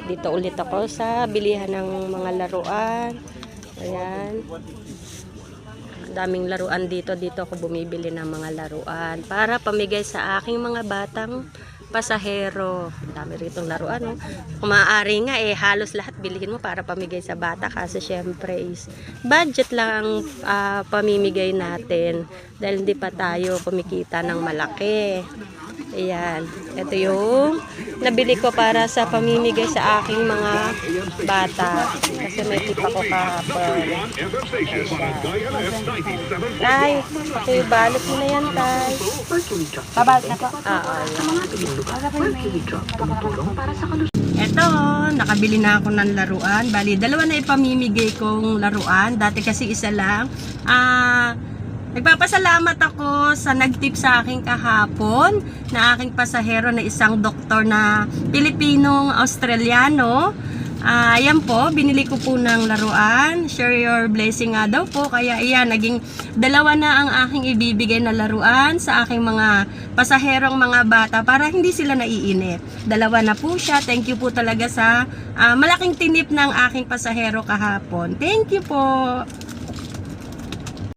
Dito ulit ako sa bilihan ng mga laruan. Ayan. Daming laruan dito. Dito ako bumibili ng mga laruan para pamigay sa aking mga batang pasahero. Dami ritong laruan, no? Kung maaari nga, halos lahat bilhin mo para pamigay sa bata. Kasi syempre is budget lang ang pamimigay natin. Dahil hindi pa tayo kumikita ng malaki. Ayan. Ito yung nabili ko para sa pamimigay sa aking mga bata. Kasi may tip ako kahapon. Tay, ito yung balot mo na yan, Tay. Babalot na po. Eto, nakabili na ako ng laruan. Bali, dalawa na ipamimigay kong laruan. Dati kasi isa lang. Nagpapasalamat ako sa nagtip sa akin kahapon na aking pasahero na isang doktor na Pilipinong Australiano. Ayan po, binili ko po ng laruan. Share your blessing nga daw po. Kaya ayan, naging dalawa na ang aking ibibigay na laruan sa aking mga pasaherong mga bata para hindi sila naiinip. Dalawa na po siya. Thank you po talaga sa malaking tinip ng aking pasahero kahapon. Thank you po.